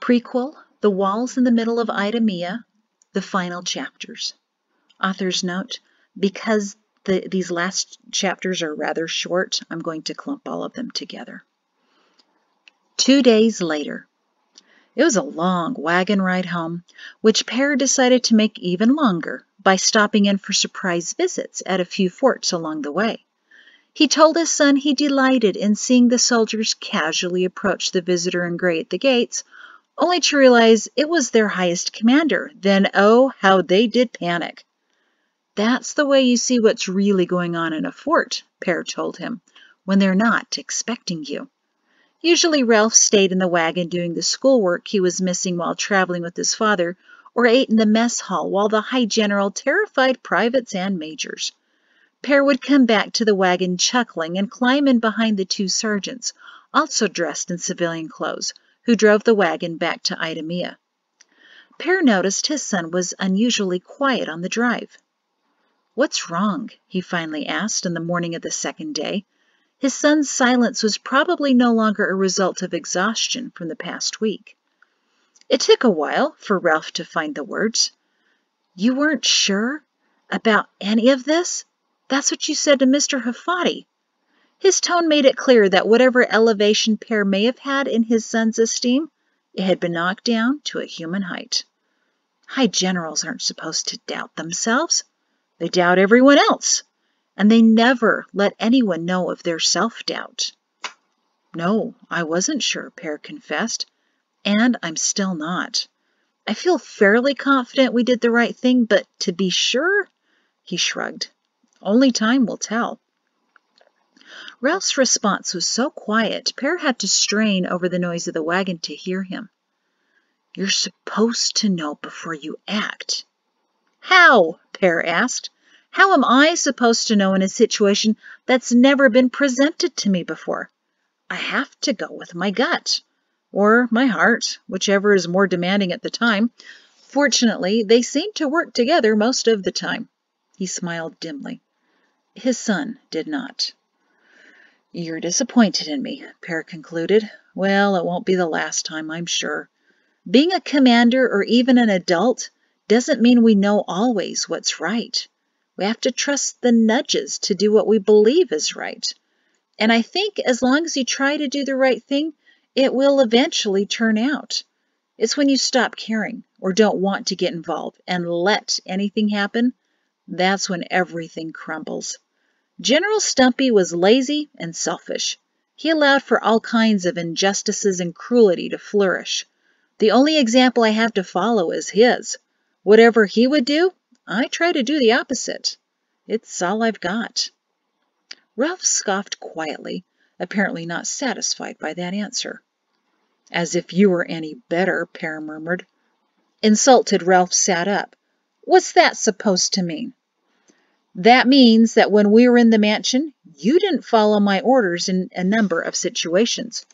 Prequel, The Walls in the Middle of Idea, the final chapters. Author's note, because these last chapters are rather short, I'm going to clump all of them together. 2 days later. It was a long wagon ride home, which Per decided to make even longer by stopping in for surprise visits at a few forts along the way. He told his son he delighted in seeing the soldiers casually approach the visitor in gray at the gates, only to realize it was their highest commander. Then, oh, how they did panic. That's the way you see what's really going on in a fort, Per told him, when they're not expecting you. Usually Ralph stayed in the wagon doing the schoolwork he was missing while traveling with his father, or ate in the mess hall while the High General terrified privates and majors. Per would come back to the wagon chuckling and climb in behind the 2 sergeants, also dressed in civilian clothes, who drove the wagon back to Idea. Per noticed his son was unusually quiet on the drive. "What's wrong?" he finally asked on the morning of the second day. His son's silence was probably no longer a result of exhaustion from the past week. It took a while for Ralph to find the words. "You weren't sure about any of this? That's what you said to Mr. Hafati." His tone made it clear that whatever elevation Per may have had in his son's esteem, it had been knocked down to a human height. High generals aren't supposed to doubt themselves. They doubt everyone else, and they never let anyone know of their self-doubt. "No, I wasn't sure," Per confessed, "and I'm still not. I feel fairly confident we did the right thing, but to be sure," he shrugged. "Only time will tell." Ralph's response was so quiet, Per had to strain over the noise of the wagon to hear him. "You're supposed to know before you act." "How?" Per asked. "How am I supposed to know in a situation that's never been presented to me before? I have to go with my gut, or my heart, whichever is more demanding at the time. Fortunately, they seem to work together most of the time." He smiled dimly. His son did not. "You're disappointed in me," Per concluded. "Well, it won't be the last time, I'm sure. Being a commander or even an adult doesn't mean we know always what's right. We have to trust the nudges to do what we believe is right. And I think as long as you try to do the right thing, it will eventually turn out. It's when you stop caring or don't want to get involved and let anything happen, that's when everything crumbles. General Stumpy was lazy and selfish. He allowed for all kinds of injustices and cruelty to flourish. The only example I have to follow is his. Whatever he would do, I try to do the opposite. It's all I've got." Ralph scoffed quietly, apparently not satisfied by that answer. "As if you were any better," Per murmured. Insulted, Ralph sat up. "What's that supposed to mean?" "That means that when we were in the mansion, you didn't follow my orders in a number of situations.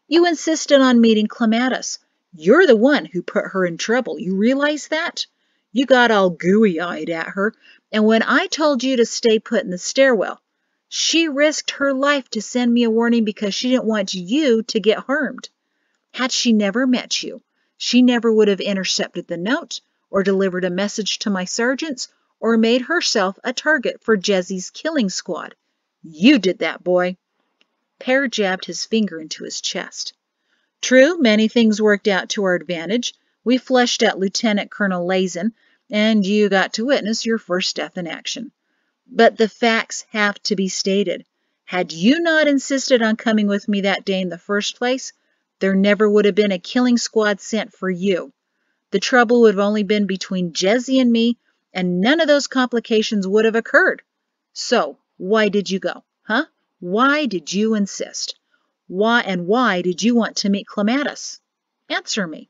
You insisted on meeting Clematis. You're the one who put her in trouble. You realize that? You got all gooey-eyed at her, and when I told you to stay put in the stairwell, she risked her life to send me a warning because she didn't want you to get harmed. Had she never met you, she never would have intercepted the note or delivered a message to my sergeants or made herself a target for Jesse's killing squad. You did that, boy." Per jabbed his finger into his chest. "True, many things worked out to our advantage. We fleshed out Lieutenant Colonel Lazen, and you got to witness your first death in action. But the facts have to be stated. Had you not insisted on coming with me that day in the first place, there never would have been a killing squad sent for you. The trouble would have only been between Jesse and me, and none of those complications would have occurred. So, why did you go, huh? Why did you insist? Why did you want to meet Clematis? Answer me."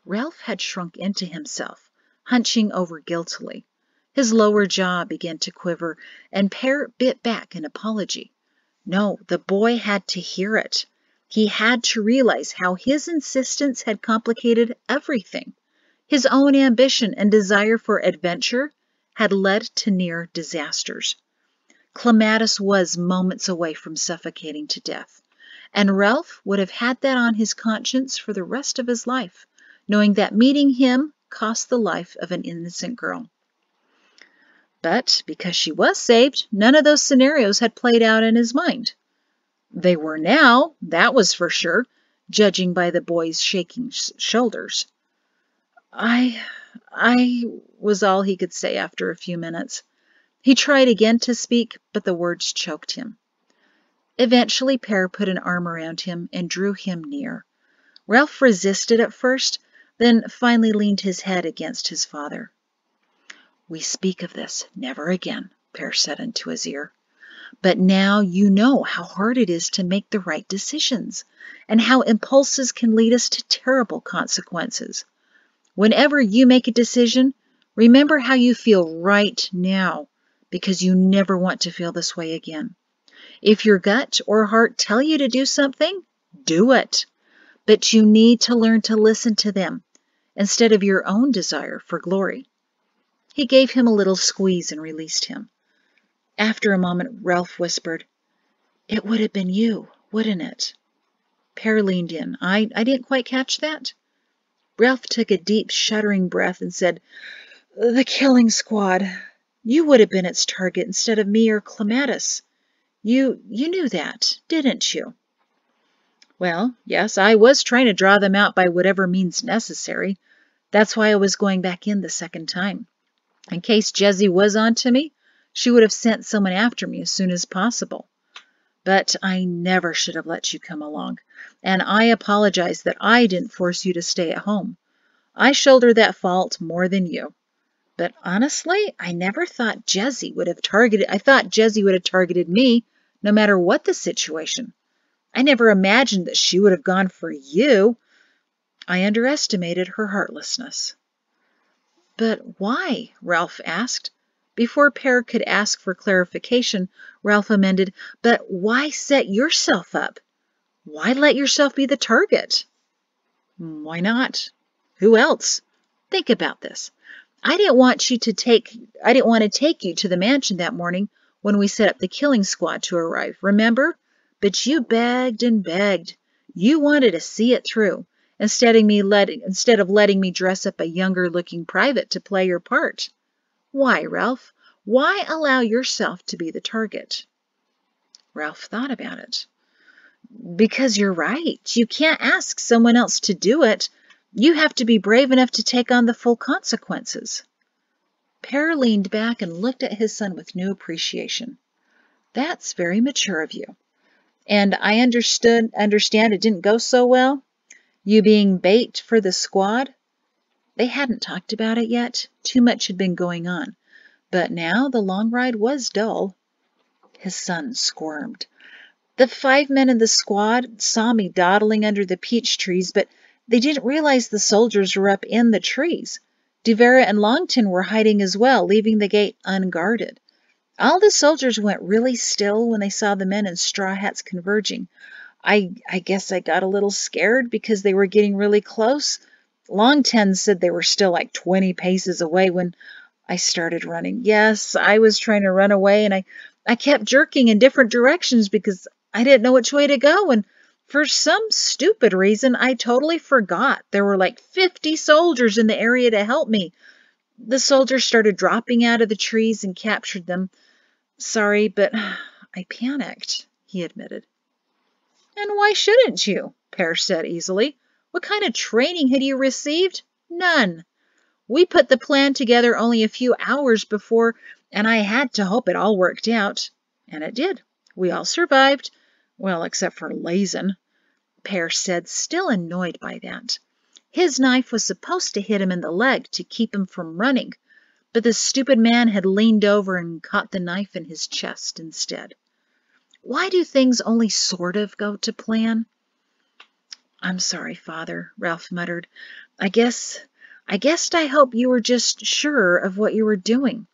Ralph had shrunk into himself, hunching over guiltily. His lower jaw began to quiver, and Per bit back an apology. No, the boy had to hear it. He had to realize how his insistence had complicated everything. His own ambition and desire for adventure had led to near disasters. Clematis was moments away from suffocating to death. and Ralph would have had that on his conscience for the rest of his life, knowing that meeting him cost the life of an innocent girl. But because she was saved, none of those scenarios had played out in his mind. They were now, that was for sure, judging by the boy's shaking shoulders. I was all he could say after a few minutes. He tried again to speak, but the words choked him. Eventually, Per put an arm around him and drew him near. Ralph resisted at first, then finally leaned his head against his father. "We speak of this never again," Per said into his ear. "But now you know how hard it is to make the right decisions, and how impulses can lead us to terrible consequences. Whenever you make a decision, remember how you feel right now, because you never want to feel this way again. If your gut or heart tell you to do something, do it. But you need to learn to listen to them instead of your own desire for glory." He gave him a little squeeze and released him. After a moment, Ralph whispered, "It would have been you, wouldn't it?" Per leaned in. I didn't quite catch that." Ralph took a deep, shuddering breath and said, "The killing squad. You would have been its target instead of me or Clematis. You knew that, didn't you?" "Well, yes, I was trying to draw them out by whatever means necessary. That's why I was going back in the second time. In case Jessie was on to me, she would have sent someone after me as soon as possible. But I never should have let you come along, and I apologize that I didn't force you to stay at home. I shoulder that fault more than you. But honestly, I never thought Jessie would have targeted me, no matter what the situation. I never imagined that she would have gone for you. I underestimated her heartlessness." "But why?" Ralph asked. Before Per could ask for clarification, Ralph amended, "But why set yourself up? Why let yourself be the target?" "Why not? Who else? Think about this. I didn't want to take you to the mansion that morning when we set up the killing squad to arrive, remember? But you begged and begged. You wanted to see it through, instead of letting me dress up a younger-looking private to play your part. Why, Ralph? Why allow yourself to be the target?" Ralph thought about it. "Because you're right. You can't ask someone else to do it. You have to be brave enough to take on the full consequences." Per leaned back and looked at his son with new appreciation. "That's very mature of you. And I understand it didn't go so well? You being bait for the squad?" They hadn't talked about it yet. Too much had been going on. But now the long ride was dull. His son squirmed. "The 5 men in the squad saw me dawdling under the peach trees, but they didn't realize the soldiers were up in the trees. Devera and Longton were hiding as well, leaving the gate unguarded. All the soldiers went really still when they saw the men in straw hats converging. I guess I got a little scared because they were getting really close. Longton said they were still like 20 paces away when I started running. Yes, I was trying to run away, and I kept jerking in different directions because I didn't know which way to go, and for some stupid reason, I totally forgot there were like 50 soldiers in the area to help me. The soldiers started dropping out of the trees and captured them. Sorry, but I panicked," he admitted. "And why shouldn't you?" Per said easily. "What kind of training had you received? None. We put the plan together only a few hours before, and I had to hope it all worked out. And it did. We all survived. Well, except for Lazen," Per said, still annoyed by that. His knife was supposed to hit him in the leg to keep him from running, but the stupid man had leaned over and caught the knife in his chest instead. Why do things only sort of go to plan? "I'm sorry, Father," Ralph muttered. I guess I hoped you were just sure of what you were doing.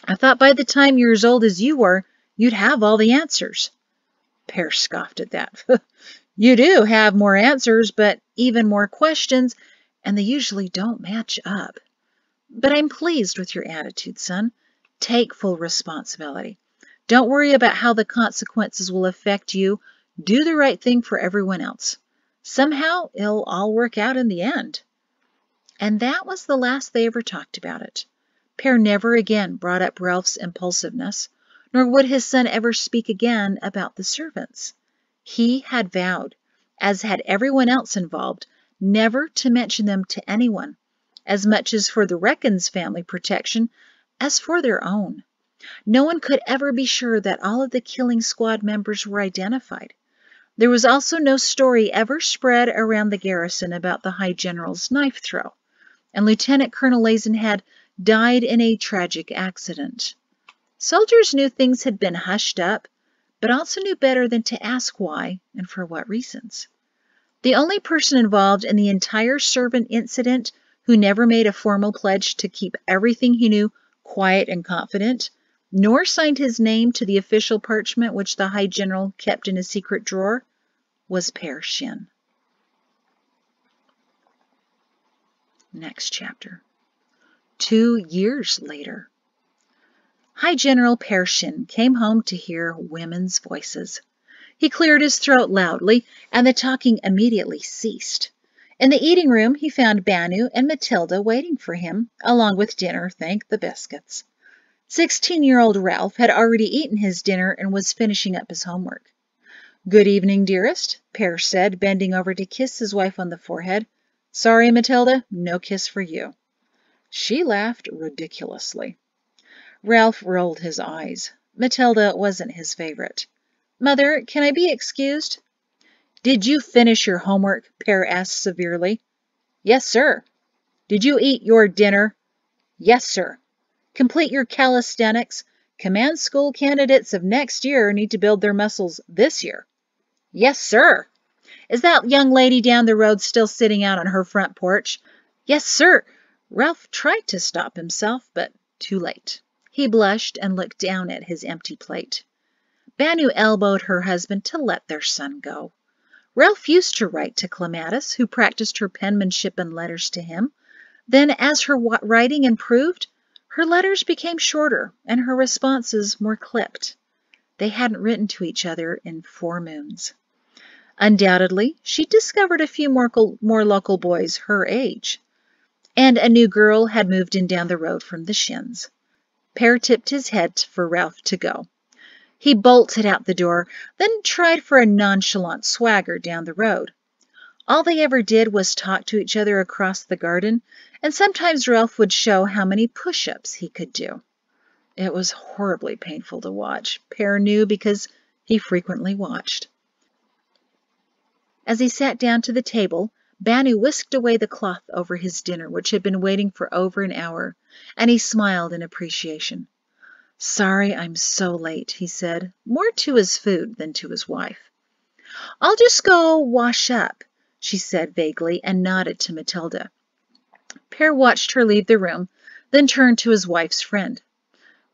I thought by the time you're as old as you were, you'd have all the answers." Per scoffed at that. "You do have more answers, but even more questions, and they usually don't match up. But I'm pleased with your attitude, son. Take full responsibility. Don't worry about how the consequences will affect you. Do the right thing for everyone else. Somehow it'll all work out in the end. And that was the last they ever talked about it. Per never again brought up Ralph's impulsiveness, nor would his son ever speak again about the servants. He had vowed, as had everyone else involved, never to mention them to anyone, as much as for the Reckons family protection as for their own. No one could ever be sure that all of the killing squad members were identified. There was also no story ever spread around the garrison about the High General's knife throw, and Lieutenant Colonel Lazen had died in a tragic accident. Soldiers knew things had been hushed up, but also knew better than to ask why and for what reasons. The only person involved in the entire servant incident who never made a formal pledge to keep everything he knew quiet and confident, nor signed his name to the official parchment which the High General kept in a secret drawer, was Per Shin. Next chapter. 2 years later. High General Per Shin came home to hear women's voices. He cleared his throat loudly, and the talking immediately ceased. In the eating room, he found Banu and Matilda waiting for him, along with dinner, thank the biscuits. 16-year-old Ralph had already eaten his dinner and was finishing up his homework. "Good evening, dearest," Per said, bending over to kiss his wife on the forehead. "Sorry, Matilda, no kiss for you." She laughed ridiculously. Ralph rolled his eyes. Matilda wasn't his favorite. "Mother, can I be excused?" "Did you finish your homework?" Per asked severely. "Yes, sir." "Did you eat your dinner?" "Yes, sir." "Complete your calisthenics? Command school candidates of next year need to build their muscles this year." "Yes, sir." "Is that young lady down the road still sitting out on her front porch?" "Yes, sir." Ralph tried to stop himself, but too late. He blushed and looked down at his empty plate. Banu elbowed her husband to let their son go. Ralph used to write to Clematis, who practiced her penmanship and letters to him. Then, as her writing improved, her letters became shorter and her responses more clipped. They hadn't written to each other in 4 moons. Undoubtedly, she discovered a few more local boys her age. And a new girl had moved in down the road from the Shins. Per tipped his head for Ralph to go. He bolted out the door, then tried for a nonchalant swagger down the road. All they ever did was talk to each other across the garden, and sometimes Ralph would show how many push-ups he could do. It was horribly painful to watch. Per knew because he frequently watched. As he sat down to the table, Banu whisked away the cloth over his dinner, which had been waiting for over an hour, and he smiled in appreciation. "Sorry I'm so late," he said, more to his food than to his wife. "I'll just go wash up," she said vaguely, and nodded to Matilda. Per watched her leave the room, then turned to his wife's friend.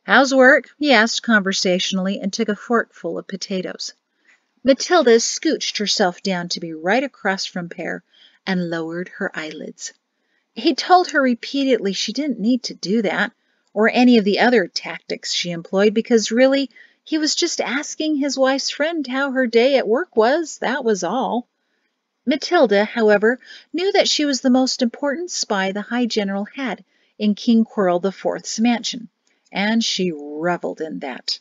"How's work?" he asked conversationally, and took a forkful of potatoes. Matilda scooched herself down to be right across from Per and lowered her eyelids. He told her repeatedly she didn't need to do that, or any of the other tactics she employed, because really he was just asking his wife's friend how her day at work was, that was all. Matilda, however, knew that she was the most important spy the High General had in King Quirrell IV's mansion, and she reveled in that.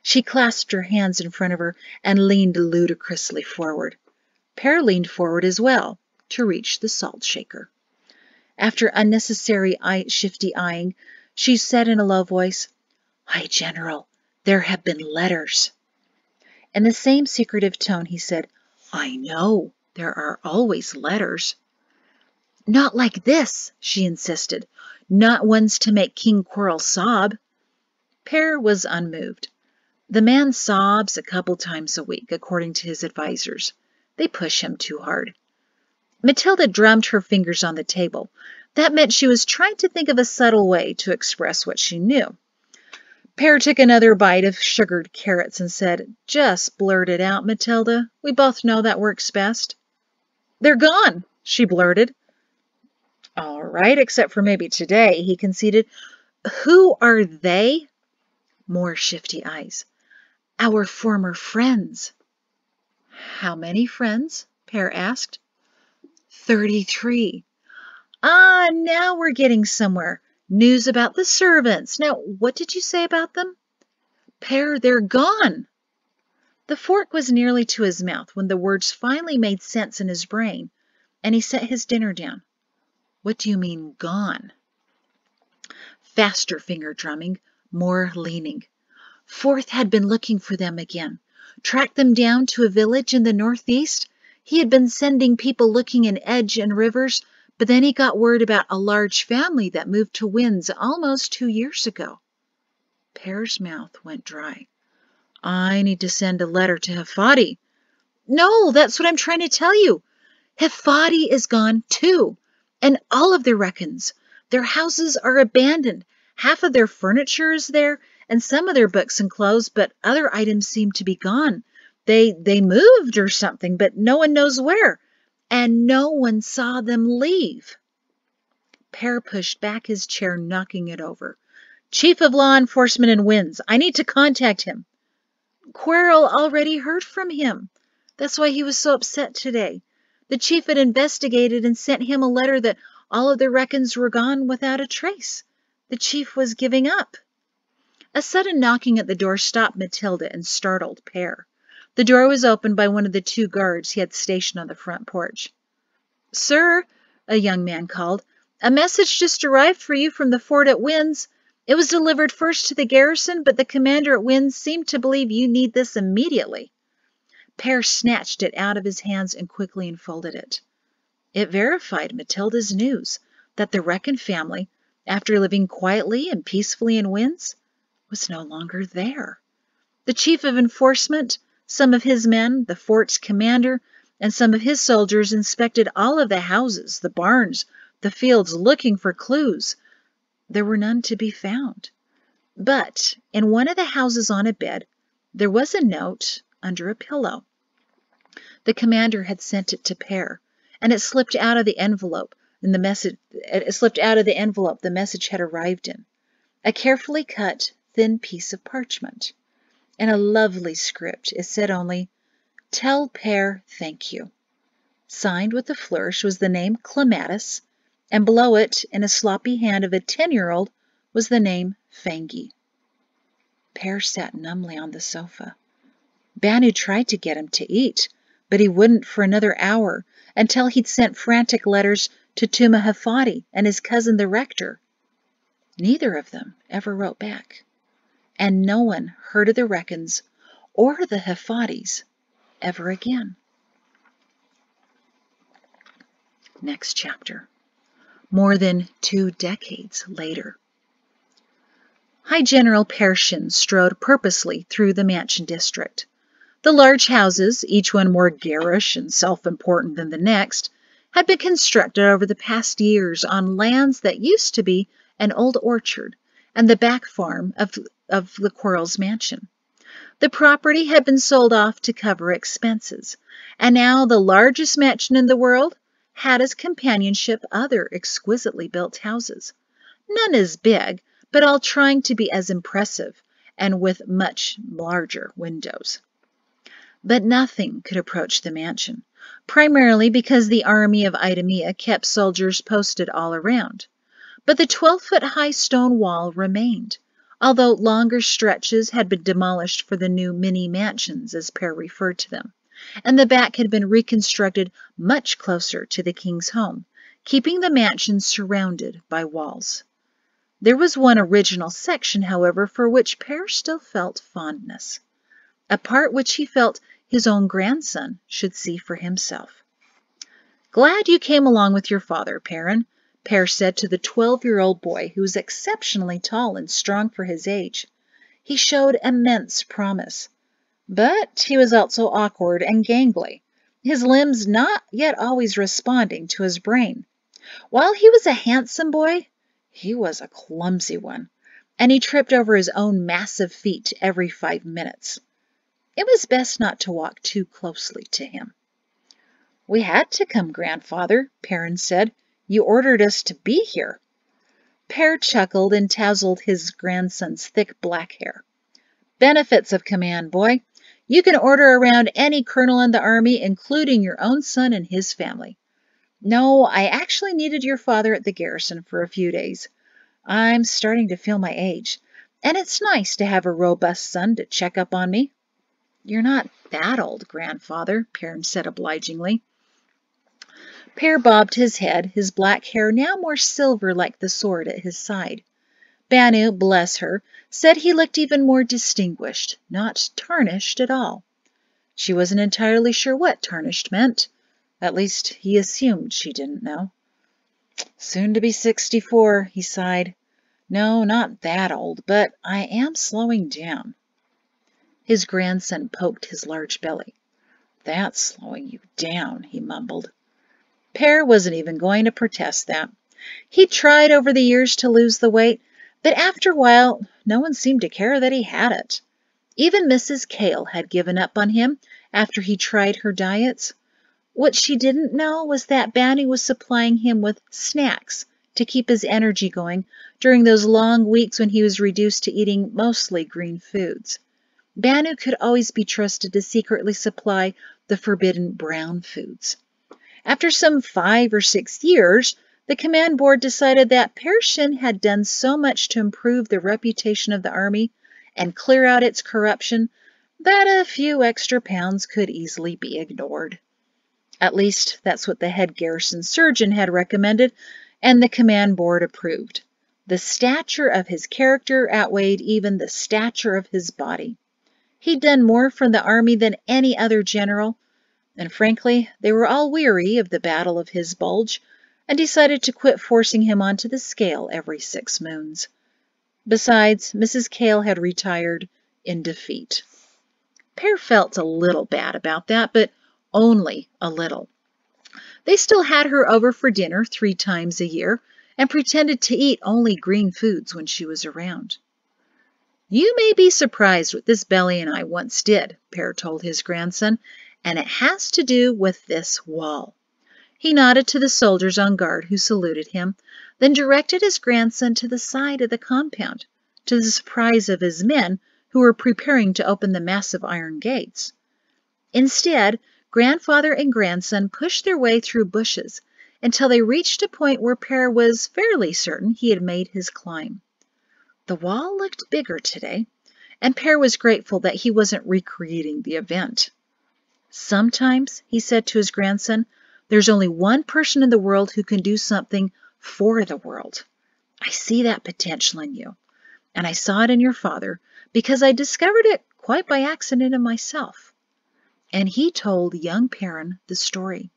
She clasped her hands in front of her and leaned ludicrously forward. Per leaned forward as well to reach the salt shaker. After unnecessary shifty eyeing, she said in a low voice, "High General, there have been letters." In the same secretive tone he said, "I know, there are always letters." "Not like this," she insisted. "Not ones to make King Quirrell sob." Per was unmoved. The man sobs a couple times a week, according to his advisers. They push him too hard. Matilda drummed her fingers on the table. That meant she was trying to think of a subtle way to express what she knew. Per took another bite of sugared carrots and said, "Just blurt it out, Matilda. We both know that works best." "They're gone," she blurted. "All right, except for maybe today," he conceded. "Who are they?" More shifty eyes. "Our former friends." How many friends? Per asked. 33. Ah, now we're getting somewhere. News about the servants. Now, what did you say about them? Per, they're gone. The fork was nearly to his mouth when the words finally made sense in his brain, and he set his dinner down. What do you mean, gone? Faster finger drumming, more leaning. Forth had been looking for them again. Tracked them down to a village in the northeast. He had been sending people looking in Edge and Rivers, but then he got word about a large family that moved to Winds almost 2 years ago. Pear's mouth went dry. I need to send a letter to Hafati. No, that's what I'm trying to tell you. Hafati is gone too, and all of their reckons. Their houses are abandoned. Half of their furniture is there, and some of their books and clothes, but other items seem to be gone. They moved or something, but no one knows where, and no one saw them leave. Per pushed back his chair, knocking it over. Chief of Law Enforcement in Winds. I need to contact him. Quirrell already heard from him. That's why he was so upset today. The chief had investigated and sent him a letter that all of the reckons were gone without a trace. The chief was giving up. A sudden knocking at the door stopped Matilda and startled Per. The door was opened by one of the 2 guards he had stationed on the front porch. Sir, a young man called, a message just arrived for you from the fort at Winds. It was delivered first to the garrison, but the commander at Winds seemed to believe you need this immediately. Per snatched it out of his hands and quickly unfolded it. It verified Matilda's news that the Reckon family, after living quietly and peacefully in Winds, was no longer there. The chief of enforcement, some of his men, the fort's commander, and some of his soldiers inspected all of the houses, the barns, the fields, looking for clues. There were none to be found. But in one of the houses on a bed, there was a note under a pillow. The commander had sent it to Per, and it slipped out of the envelope, the message had arrived in. A carefully cut, thin piece of parchment. In a lovely script, it said only, Tell Per thank you. Signed with a flourish was the name Clematis, and below it, in a sloppy hand of a 10-year-old, was the name Fangy. Per sat numbly on the sofa. Banu tried to get him to eat, but he wouldn't for another hour, until he'd sent frantic letters to Tuma Hafati and his cousin the rector. Neither of them ever wrote back, and no one heard of the Reckons or the Hafatis ever again. Next chapter. More than 2 decades later. High General Pershin strode purposely through the mansion district. The large houses, each one more garish and self-important than the next, had been constructed over the past years on lands that used to be an old orchard and the back farm of the Quirrell's mansion. The property had been sold off to cover expenses, and now the largest mansion in the world had as companionship other exquisitely built houses, none as big, but all trying to be as impressive and with much larger windows. But nothing could approach the mansion, primarily because the army of Idemia kept soldiers posted all around. But the 12-foot-high stone wall remained, although longer stretches had been demolished for the new mini-mansions, as Per referred to them, and the back had been reconstructed much closer to the king's home, keeping the mansion surrounded by walls. There was one original section, however, for which Per still felt fondness, a part which he felt his own grandson should see for himself. Glad you came along with your father, Perrin, Per said to the 12-year-old boy, who was exceptionally tall and strong for his age. He showed immense promise, but he was also awkward and gangly, his limbs not yet always responding to his brain. While he was a handsome boy, he was a clumsy one, and he tripped over his own massive feet every 5 minutes. It was best not to walk too closely to him. We had to come, Grandfather, Perrin said. You ordered us to be here. Per chuckled and tousled his grandson's thick black hair. Benefits of command, boy. You can order around any colonel in the army, including your own son and his family. No, I actually needed your father at the garrison for a few days. I'm starting to feel my age, and it's nice to have a robust son to check up on me." "You're not that old, grandfather," Perrin said obligingly. Per bobbed his head, his black hair now more silver like the sword at his side. Banu, bless her, said he looked even more distinguished, not tarnished at all. She wasn't entirely sure what tarnished meant. At least he assumed she didn't know. "Soon to be 64, he sighed. "No, not that old, but I am slowing down." His grandson poked his large belly. "That's slowing you down," he mumbled. Per wasn't even going to protest that. He tried over the years to lose the weight, but after a while, no one seemed to care that he had it. Even Mrs. Kale had given up on him after he tried her diets. What she didn't know was that Banu was supplying him with snacks to keep his energy going during those long weeks when he was reduced to eating mostly green foods. Banu could always be trusted to secretly supply the forbidden brown foods. After some 5 or 6 years, the command board decided that Pershin had done so much to improve the reputation of the army and clear out its corruption that a few extra pounds could easily be ignored. At least that's what the head garrison surgeon had recommended, and the command board approved. The stature of his character outweighed even the stature of his body. He'd done more for the army than any other general, and frankly, they were all weary of the battle of his bulge and decided to quit forcing him onto the scale every 6 moons. Besides, Mrs. Kale had retired in defeat. Per felt a little bad about that, but only a little. They still had her over for dinner 3 times a year and pretended to eat only green foods when she was around. "You may be surprised what this belly and I once did," Per told his grandson, "and it has to do with this wall." He nodded to the soldiers on guard who saluted him, then directed his grandson to the side of the compound, to the surprise of his men who were preparing to open the massive iron gates. Instead, grandfather and grandson pushed their way through bushes until they reached a point where Per was fairly certain he had made his climb. The wall looked bigger today, and Per was grateful that he wasn't recreating the event. "Sometimes," he said to his grandson, "there's only one person in the world who can do something for the world. I see that potential in you, and I saw it in your father because I discovered it quite by accident in myself." And he told young Perrin the story.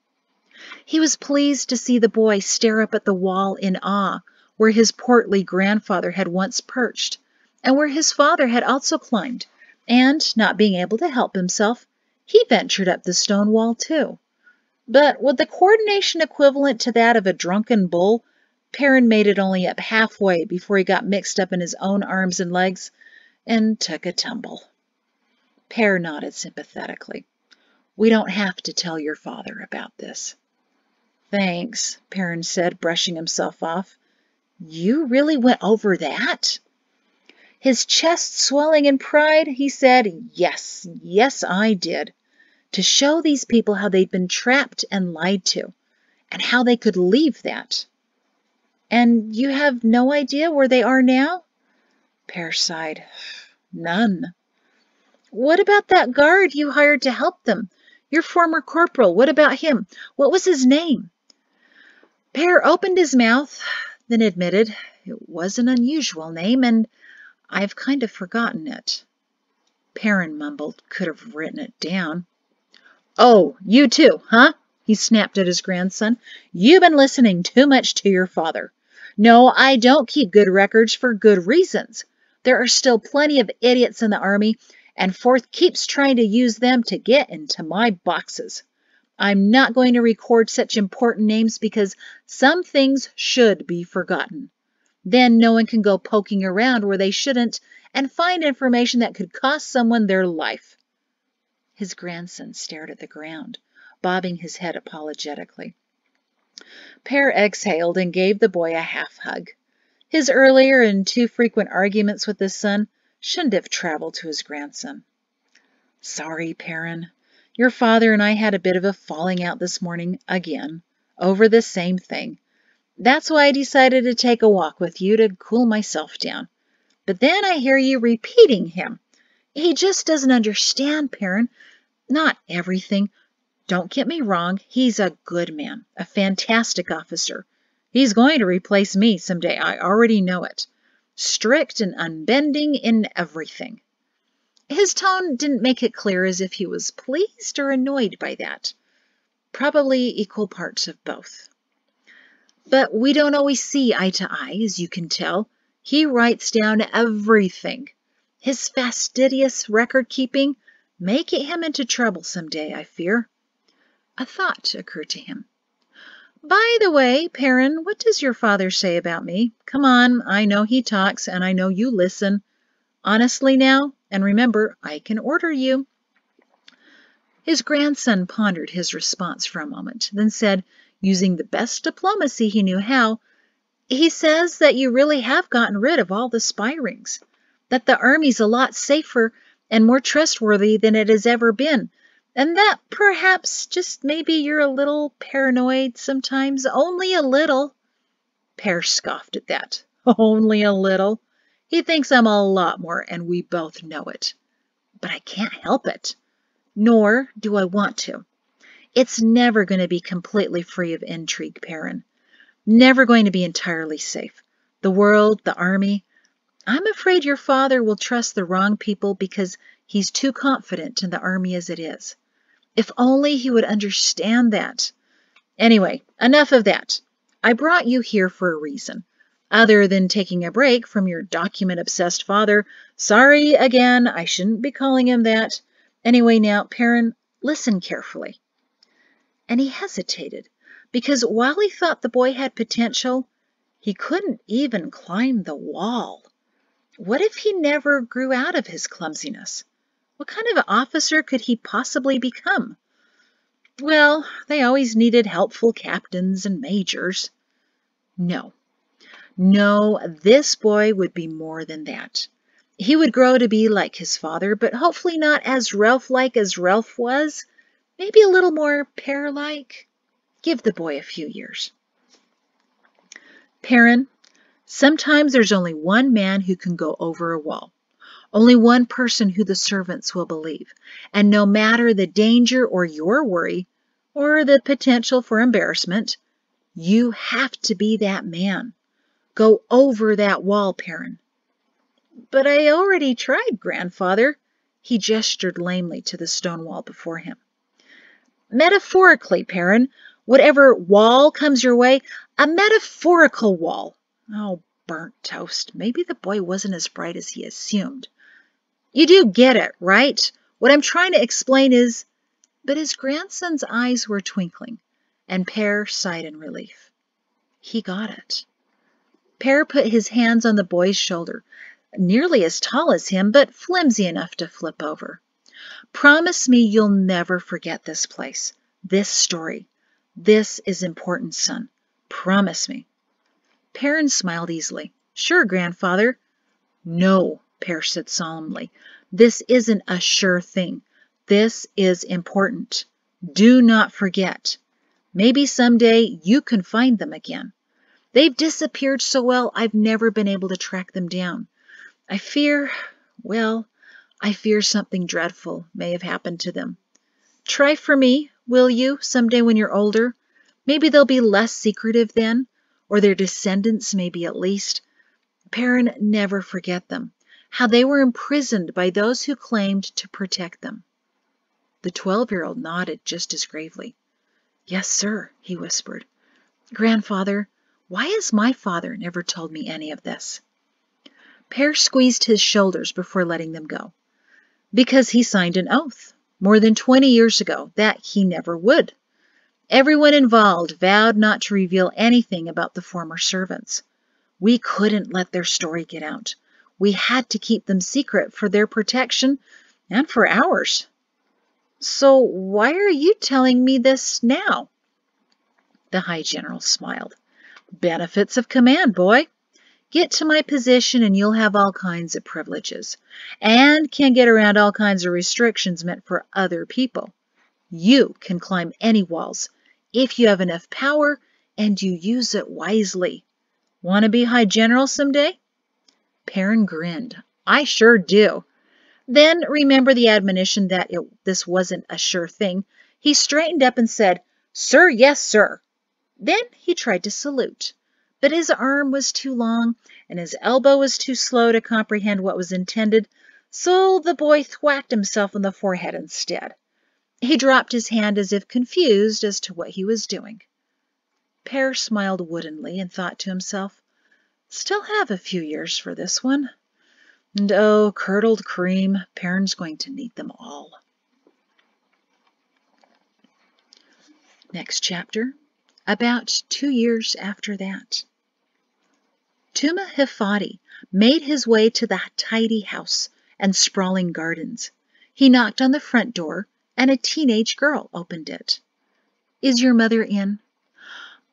He was pleased to see the boy stare up at the wall in awe, where his portly grandfather had once perched, and where his father had also climbed, and, not being able to help himself, he ventured up the stone wall too. But with the coordination equivalent to that of a drunken bull, Perrin made it only up halfway before he got mixed up in his own arms and legs and took a tumble. Per nodded sympathetically. "We don't have to tell your father about this." "Thanks," Perrin said, brushing himself off. "You really went over that?" His chest swelling in pride, he said, "Yes, yes, I did. To show these people how they'd been trapped and lied to, and how they could leave that." "And you have no idea where they are now?" Per sighed. "None." "What about that guard you hired to help them? Your former corporal, what about him? What was his name?" Per opened his mouth, then admitted, "It was an unusual name, and I've kind of forgotten it." Perrin mumbled, "Could have written it down." "Oh, you too, huh?" he snapped at his grandson. "You've been listening too much to your father. No, I don't keep good records for good reasons. There are still plenty of idiots in the army, and Forth keeps trying to use them to get into my boxes. I'm not going to record such important names because some things should be forgotten. Then no one can go poking around where they shouldn't and find information that could cost someone their life." His grandson stared at the ground, bobbing his head apologetically. Per exhaled and gave the boy a half hug. His earlier and too frequent arguments with his son shouldn't have traveled to his grandson. Sorry, Perrin. Your father and I had a bit of a falling out this morning again, over the same thing. That's why I decided to take a walk with you to cool myself down. But then I hear you repeating him. He just doesn't understand, Perrin. Not everything. Don't get me wrong, he's a good man, a fantastic officer. He's going to replace me someday, I already know it. Strict and unbending in everything. His tone didn't make it clear as if he was pleased or annoyed by that. Probably equal parts of both. But we don't always see eye to eye, as you can tell. He writes down everything. His fastidious record-keeping may get him into trouble someday, I fear. A thought occurred to him. By the way, Perrin, what does your father say about me? Come on, I know he talks, and I know you listen. Honestly now, and remember, I can order you. His grandson pondered his response for a moment, then said, using the best diplomacy he knew how, he says that you really have gotten rid of all the spy rings, that the army's a lot safer and more trustworthy than it has ever been, and that perhaps just maybe you're a little paranoid sometimes, only a little. Pear scoffed at that. Only a little. He thinks I'm a lot more, and we both know it. But I can't help it. Nor do I want to. It's never going to be completely free of intrigue, Perrin. Never going to be entirely safe. The world, the army. I'm afraid your father will trust the wrong people because he's too confident in the army as it is. If only he would understand that. Anyway, enough of that. I brought you here for a reason. Other than taking a break from your document-obsessed father. Sorry again, I shouldn't be calling him that. Anyway now, Perrin, listen carefully. And he hesitated, because while he thought the boy had potential, he couldn't even climb the wall. What if he never grew out of his clumsiness? What kind of officer could he possibly become? Well, they always needed helpful captains and majors. No, this boy would be more than that. He would grow to be like his father, but hopefully not as Ralph-like as Ralph was. Maybe a little more Pear-like. Give the boy a few years. Perrin, sometimes there's only one man who can go over a wall. Only one person who the servants will believe. And no matter the danger or your worry, or the potential for embarrassment, you have to be that man. Go over that wall, Perrin. But I already tried, Grandfather. He gestured lamely to the stone wall before him. Metaphorically, Perrin, whatever wall comes your way, a metaphorical wall. Oh, burnt toast. Maybe the boy wasn't as bright as he assumed. You do get it, right? What I'm trying to explain is... But his grandson's eyes were twinkling, and Pear sighed in relief. He got it. Pear put his hands on the boy's shoulder, nearly as tall as him, but flimsy enough to flip over. Promise me you'll never forget this place, this story. This is important, son. Promise me. Perrin smiled easily. Sure, Grandfather. No, Pear said solemnly. This isn't a sure thing. This is important. Do not forget. Maybe someday you can find them again. They've disappeared so well I've never been able to track them down. I fear something dreadful may have happened to them. Try for me, will you, someday when you're older? Maybe they'll be less secretive then, or their descendants maybe at least. Perrin, never forget them, how they were imprisoned by those who claimed to protect them. The 12-year-old nodded just as gravely. Yes, sir, he whispered. Grandfather, why has my father never told me any of this? Pear squeezed his shoulders before letting them go. Because he signed an oath, more than 20 years ago, that he never would. Everyone involved vowed not to reveal anything about the former servants. We couldn't let their story get out. We had to keep them secret for their protection and for ours. So why are you telling me this now? The High General smiled. Benefits of command, boy. Get to my position and you'll have all kinds of privileges, and can get around all kinds of restrictions meant for other people. You can climb any walls if you have enough power and you use it wisely. Want to be High General someday?" Perrin grinned. "I sure do." Then, remember the admonition that this wasn't a sure thing, he straightened up and said, "Sir, yes, sir." Then he tried to salute, but his arm was too long and his elbow was too slow to comprehend what was intended, so the boy thwacked himself on the forehead instead. He dropped his hand as if confused as to what he was doing. Pear smiled woodenly and thought to himself, "Still have a few years for this one. And oh, curdled cream, Perrin's going to need them all." Next chapter, about 2 years after that. Tuma Hifadi made his way to the tidy house and sprawling gardens. He knocked on the front door, and a teenage girl opened it. "Is your mother in?"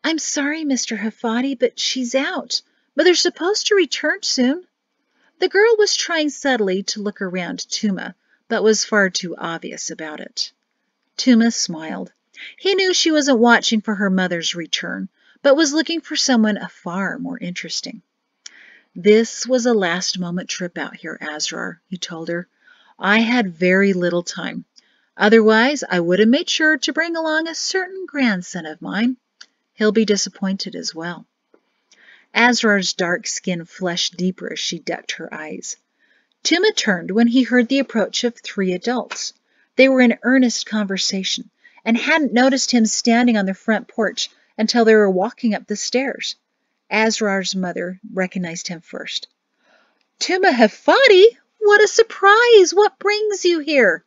"I'm sorry, Mr. Hifadi, but she's out. Mother's supposed to return soon." The girl was trying subtly to look around Tuma, but was far too obvious about it. Tuma smiled. He knew she wasn't watching for her mother's return, but was looking for someone far more interesting. "This was a last-moment trip out here, Asrar," he told her. "I had very little time. Otherwise, I would have made sure to bring along a certain grandson of mine. He'll be disappointed as well." Asrar's dark skin flushed deeper as she ducked her eyes. Tuma turned when he heard the approach of 3 adults. They were in earnest conversation and hadn't noticed him standing on the front porch until they were walking up the stairs. Asrar's mother recognized him first. "Tuma Hifadi, what a surprise! What brings you here?"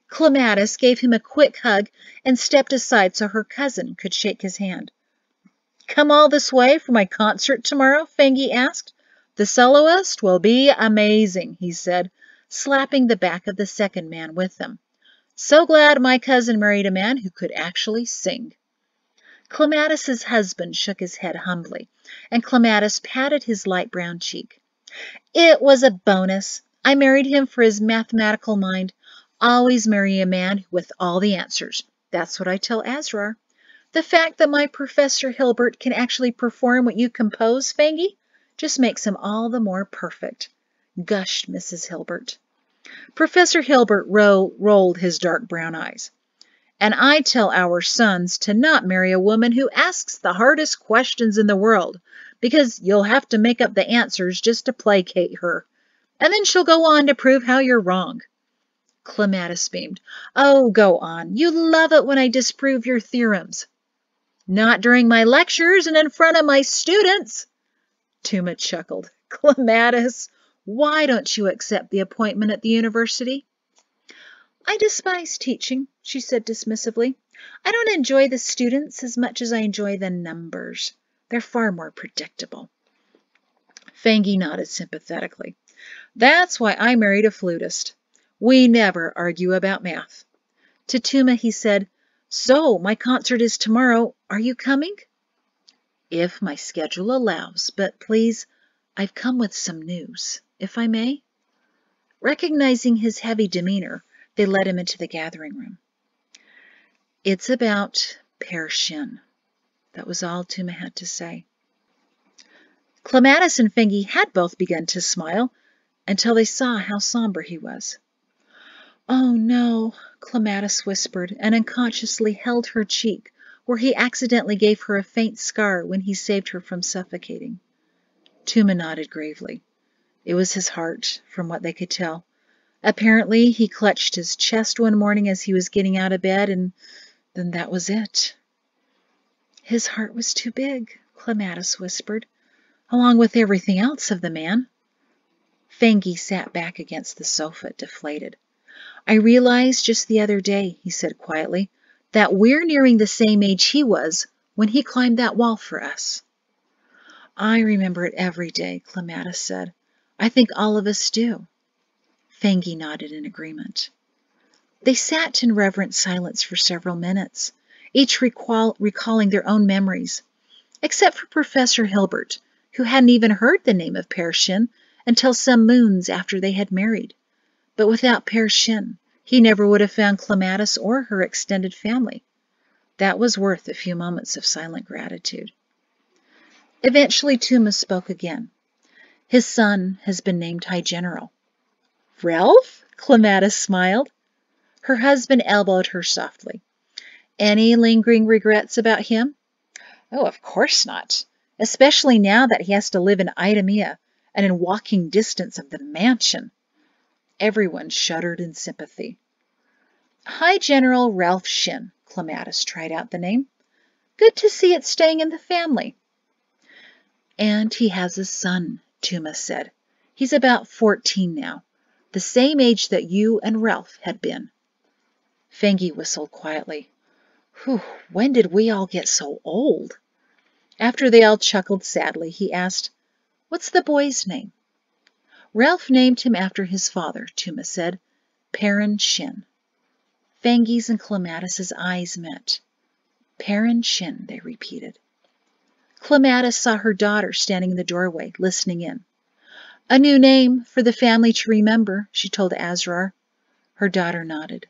Clematis gave him a quick hug and stepped aside so her cousin could shake his hand. "Come all this way for my concert tomorrow?" Fengi asked. "The soloist will be amazing," he said, slapping the back of the second man with them. "So glad my cousin married a man who could actually sing." Clematis's husband shook his head humbly, and Clematis patted his light brown cheek. "It was a bonus. I married him for his mathematical mind. Always marry a man with all the answers. That's what I tell Asrar. The fact that my Professor Hilbert can actually perform what you compose, Fengi, just makes him all the more perfect," gushed Mrs. Hilbert. Professor Hilbert rolled his dark brown eyes. "And I tell our sons to not marry a woman who asks the hardest questions in the world, because you'll have to make up the answers just to placate her. And then she'll go on to prove how you're wrong." Clematis beamed. "Oh, go on. You love it when I disprove your theorems." "Not during my lectures and in front of my students." Tuma chuckled. "Clematis, why don't you accept the appointment at the university?" "I despise teaching," she said dismissively. "I don't enjoy the students as much as I enjoy the numbers. They're far more predictable." Fengi nodded sympathetically. "That's why I married a flutist. We never argue about math." To Tuma he said, "So, my concert is tomorrow. Are you coming?" "If my schedule allows, but please, I've come with some news, if I may." Recognizing his heavy demeanor, they led him into the gathering room. "It's about Pear Shin." That was all Tuma had to say. Clematis and Fengi had both begun to smile until they saw how somber he was. "Oh, no," Clematis whispered, and unconsciously held her cheek, where he accidentally gave her a faint scar when he saved her from suffocating. Tuma nodded gravely. It was his heart, from what they could tell. Apparently, he clutched his chest one morning as he was getting out of bed, and then that was it. "His heart was too big," Clematis whispered, "along with everything else of the man." Fengi sat back against the sofa, deflated. "I realized just the other day," he said quietly, "that we're nearing the same age he was when he climbed that wall for us." "I remember it every day," Clematis said. "I think all of us do." Fengi nodded in agreement. They sat in reverent silence for several minutes, each recalling their own memories, except for Professor Hilbert, who hadn't even heard the name of Per Shin until some moons after they had married. But without Per Shin, he never would have found Clematis or her extended family. That was worth a few moments of silent gratitude. Eventually, Tuma spoke again. His son has been named High General. Ralph? Clematis smiled. Her husband elbowed her softly. Any lingering regrets about him? Oh, of course not. Especially now that he has to live in Idemia and in walking distance of the mansion. Everyone shuddered in sympathy. High General Ralph Shin, Clematis tried out the name. Good to see it staying in the family. And he has a son, Tuma said. He's about 14 now, the same age that you and Ralph had been. Fengi whistled quietly. Whew, when did we all get so old? After they all chuckled sadly, he asked, What's the boy's name? Ralph named him after his father, Tuma said, Perrin Shin. Fengi's and Clematis's eyes met. Perrin Shin, they repeated. Clematis saw her daughter standing in the doorway, listening in. A new name for the family to remember, she told Azrar. Her daughter nodded.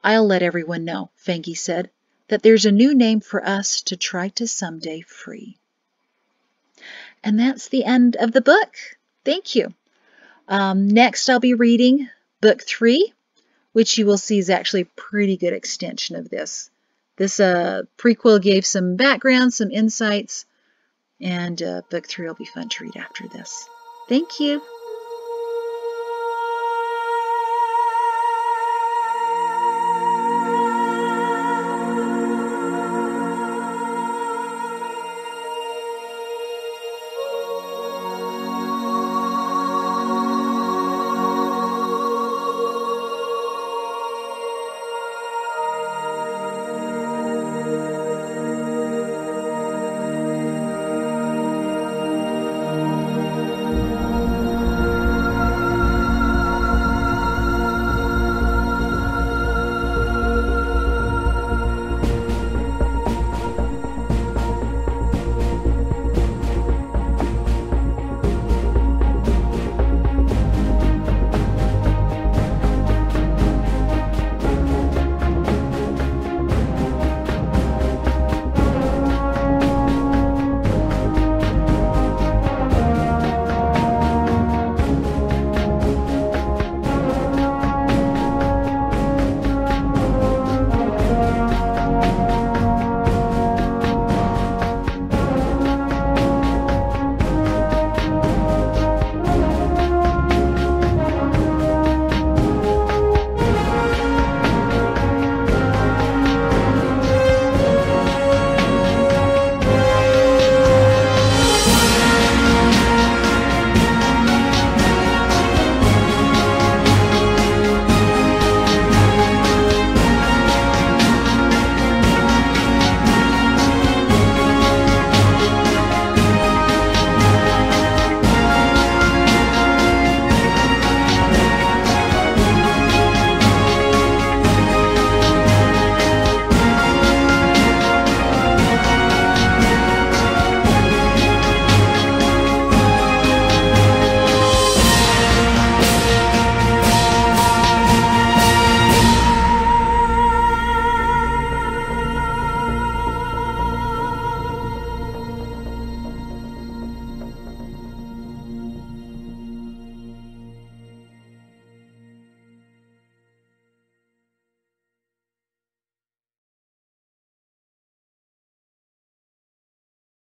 I'll let everyone know, Fengi said, that there's a new name for us to try to someday free. And that's the end of the book. Thank you. Next, I'll be reading Book 3, which you will see is actually a pretty good extension of this. This prequel gave some background, some insights, and Book 3 will be fun to read after this. Thank you.